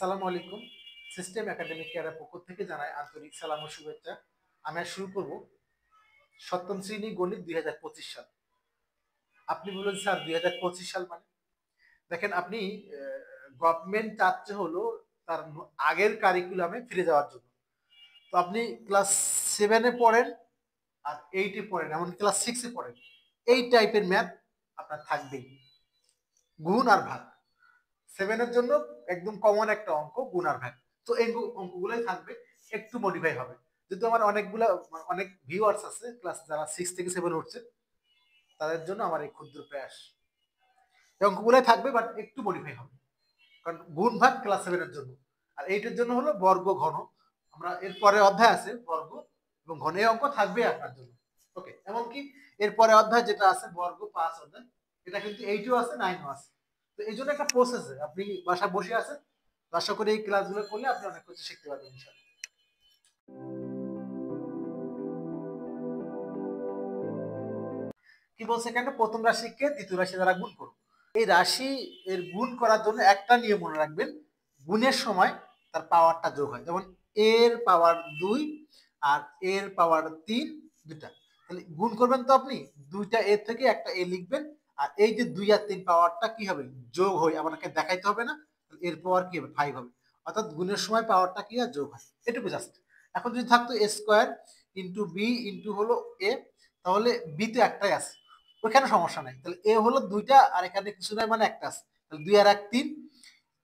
আসসালামু আলাইকুম। System academic কেয়ারের পক্ষ থেকে জানাই আন্তরিক সালাম ও শুভেচ্ছা। আমি আজ শুরু করব সপ্তম শ্রেণী গণিত 2025 সাল। আপনি বলুন স্যার 2025 সাল মানে? দেখেন আপনি গভর্নমেন্ট চাচ্ছে হলো তার আগের কারিকুলামে ফিরে যাওয়ার জন্য। তো আপনি ক্লাস 7 এ পড়েন আর 8 এ পড়েন, এমন ক্লাস 6 এ পড়েন। এই টাইপের ম্যাথ আপনার থাকবেই। গুণ আর ভাগ। 7 এর জন্য একদম কমন একটা অঙ্ক গুণ আর ভাগ। তো এই অঙ্কগুলোই থাকবে, একটু মডিফাই হবে। যেহেতু আমার অনেক ভিউয়ার্স আছে ক্লাস যারা 6 থেকে 7 উঠছে, তাদের জন্য আমার এই ক্ষুদ্র প্রয়াস। এই অঙ্কগুলোই থাকবে বাট একটু মডিফাই হবে, কারণ গুণ ভাগ ক্লাস 7 এর জন্য। আর এইটার জন্য হলো বর্গ ঘন। আমরা এর পরে অধ্যায় আছে বর্গ এবং ঘন, এই অঙ্ক থাকবে আপনার জন্য। ওকে, এমনকি এরপরে অধ্যায় যেটা আছে বর্গ 5 অধ্যায়, এটা কিন্তু 8ও আছে 9ও আছে। তো এই জন্য একটা প্রসেসে আপনি বাসায় বসে আছেন, আশা করি এই ক্লাসগুলো করলে আপনি অনেক কিছু শিখতে পারবেন ইনশাআল্লাহ। কি বলছে এখানে, প্রথম রাশিকে দ্বিতীয় রাশি দ্বারা গুণ করো। এই রাশি এর গুণ করার জন্য একটা নিয়ম মনে রাখবেন, গুণের সময় তার পাওয়ারটা যোগ হয়। যেমন এর পাওয়ার 2 আর এর পাওয়ার 3, দুটা। তাহলে গুণ করবেন তো আপনি দুইটা এ থেকে একটা এ লিখবেন, আর এই যে 2 আর 3 পাওয়ারটা কি হবে, যোগ হয়ে আপনাকে দেখাইতে হবে না, এর পাওয়ার কি হবে 5 হবে। অর্থাৎ গুণের সময় পাওয়ারটা কি হয়, যোগ হয়। এটুকু জাস্ট। এখন যদি থাকতো এ স্কোয়ার ইন্টু বি ইন্টু হলো এ, তাহলে বি তো একটাই আছে, ওইখানে সমস্যা নাই। তাহলে এ হলো দুইটা আর এখানে কিছু নাই, মানে একটা আছে। তাহলে 2 আর 1 3,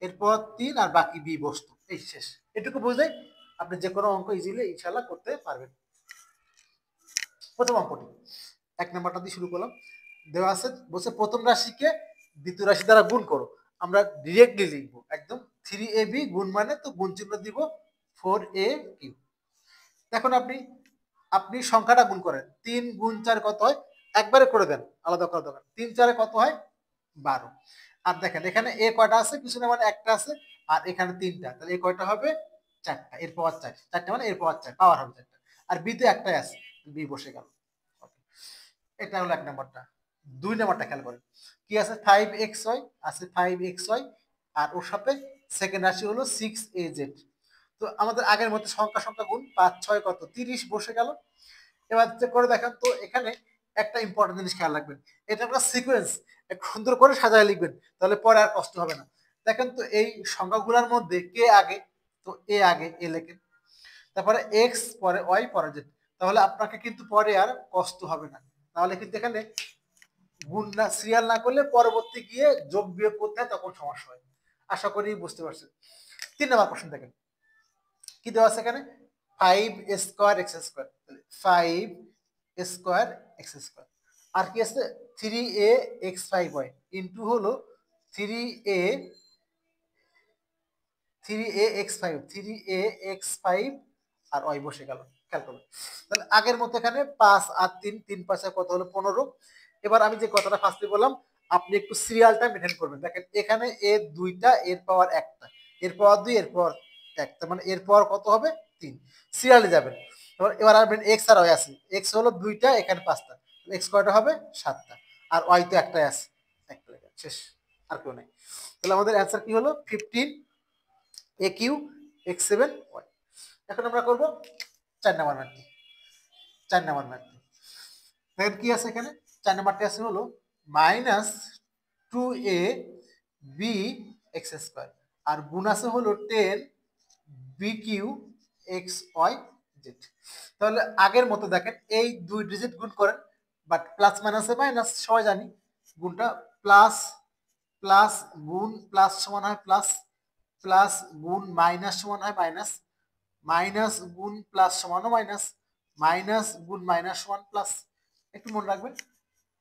এরপর 3 আর বাকি বি বস্তু, এই শেষ। এটুকু বুঝলেই আপনি যে কোনো অঙ্ক ইজিলি ইনশাল্লাহ করতে পারবেন। প্রথম অঙ্কটি 1 নাম্বারটা দিয়ে শুরু করলাম। দেওয়া আছে বলছে প্রথম রাশিকে দ্বিতীয় রাশি দ্বারা গুণ করো। আমরা ডিরেক্টলি লিখবো একদম 3ab গুণ মানে তো গুণ চিহ্ন দিব 4aq। এখন আপনি আপনি সংখ্যাটা গুণ করেন, 3 গুণ 4 কত হয়, একবারে করে দেন, আলাদা করা দরকার। 3 4 কত হয়, 12। আর দেখেন এখানে এ কয়টা আছে, পিছনে মানে একটা আছে, আর এখানে 3টা, তাহলে এ কয়টা হবে, 4টা। এর পাওয়ার 4, 4টা মানে এর পাওয়ার 4, পাওয়ার হবে 4টা। আর বি তে একটাই আছে, বি বসে গেল। এটা হলো 1 নাম্বারটা। 2 নাম্বারটা খেয়াল করেন, কি আছে, 5xy আছে, 5xy, আর ওর সাথে সেকেন্ড রাশি হলো 6az। তো আমাদের আগের মতো সংখ্যা সংখ্যা গুণ, 5 6 কত, 30 বসে গেল। এবার চেক করে দেখেন তো, এখানে একটা ইম্পর্টেন্ট জিনিস খেয়াল রাখবেন, এটা একটা সিকোয়েন্স, একটু সুন্দর করে সাজায় লিখবেন, তাহলে পরে আর কষ্ট হবে না। দেখেন তো এই সংখ্যাগুলোর মধ্যে কে আগে, তো এ আগে, এ লেখেন, তারপরে এক্স, পরে ওয়াই, পরে জেড। তাহলে আপনাকে কিন্তু পরে আর কষ্ট হবে না। তাহলে কিন্তু এখানে গুণ না, সিরিয়াল না করলে পরবর্তী গিয়ে যোগ বিয়োগ করতে হয়, তখন সমস্যা হয়। আশা করি বুঝতে পারছেন। 3 নাম্বার কোশ্চেন দেখেন, কি দেওয়া আছে এখানে, 5 square X square, 5 square X square. আর কি আছে, 3a x5y ইন্টু হলো 3a 3a x5 আর y বসে গেল। খেয়াল করুন, তাহলে আগের মতো এখানে 5 আর 3, 3 5 কত হলো 15। এবার আমি যে কথাটা ফার্স্টে বললাম, আপনি একটু সিরিয়ালটা মেনটেন করবেন। দেখেন এখানে এ দুইটা, এর পাওয়ার একটা, এর পাওয়ার 2, এর পাওয়ার একটা, মানে এর পাওয়ার কত হবে, 3। সিরিয়ালে যাবেন। এবার আসবেন এক্স আর ওয়াই আছে, এক্স হলো দুইটা, এখানে 5টা, এক্স কয়টা হবে, 7টা। আর ওয়াই তো একটাই আছে, একটা লেখা শেষ, আর কেউ নেই। তাহলে আমাদের অ্যান্সার কি হলো, 15 এ কিউ এক্স 7 ওয়াই। এখন আমরা করবো 4 নাম্বার ম্যাথটি। 4 নাম্বার ম্যাথটি দেখেন কি আছে এখানে, 4 নাম্বারটি আছে হলো -2a b এক্স স্কোয়ার, আর গুণ আছে হলো 10 B Q X Y Z. তাহলে আগের মতো দেখেন এই দুই ডিজিট গুণ করেন, বাট প্লাস মাইনাসে মাইনাস, সবাই জানি গুণটা প্লাস, প্লাস গুণ প্লাস সমান হয় প্লাস, প্লাস গুণ মাইনাস সমান হয় মাইনাস, মাইনাস গুণ প্লাস সমানও মাইনাস, মাইনাস গুণ মাইনাস সমান প্লাস। একটু মনে রাখবেন,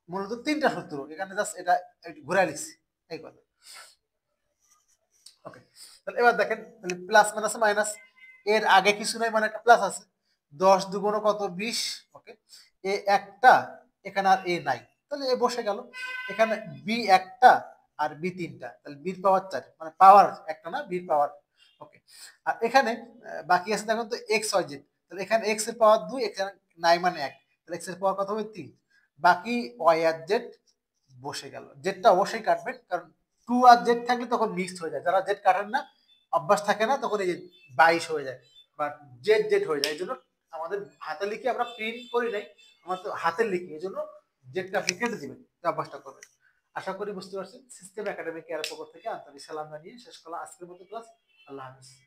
মূলত 3টা সূত্র এখানে, জাস্ট এটা একটু ঘুরে লিখছি, এই কথা। ওকে, তাহলে এবার দেখেন, তাহলে প্লাস মাইনাস মাইনাস, এর আগে কিছু নাই মানে একটা প্লাস আছে, 10 দুগুণ কত, 20। ওকে, এ একটা, এখানে আর এ নাই, তাহলে এ বসে গেল। এখানে বি একটা আর বি 3টা, তাহলে বির পাওয়ার 4, মানে পাওয়ার একটা না, বির পাওয়ার। ওকে, আর এখানে বাকি আছে দেখুন তো এক্স ওয়াই জেড, তাহলে এখানে এক্স এর পাওয়ার 2, এখানে নাই মানে 1, তাহলে এক্স এর পাওয়ার কত হবে, 3। বাকি ওয়াই আর জেড বসে গেল। জেডটা অবশ্যই কাটবেন, কারণ 2 আর জেড থাকলে তখন মিক্সড হয়ে যায়, যারা জেড কাটেন না অভ্যাস থাকে না তখন এই যে 22 হয়ে যায় বা জেড জেড হয়ে যায়। এই জন্য আমাদের হাতে লিখে আমরা প্রিন্ট করি নাই, আমার তো হাতে লিখি, এই জন্য জেডটা আপনি কেটে দিবেন, অভ্যাসটা করবেন। আশা করি বুঝতে পারছেন। সিস্টেম একাডেমি কেয়ার পক্ষ থেকে আন্তরিক সালাম জানিয়ে শেষ করলাম আজকের মতো ক্লাস। আল্লাহ হাফিজ।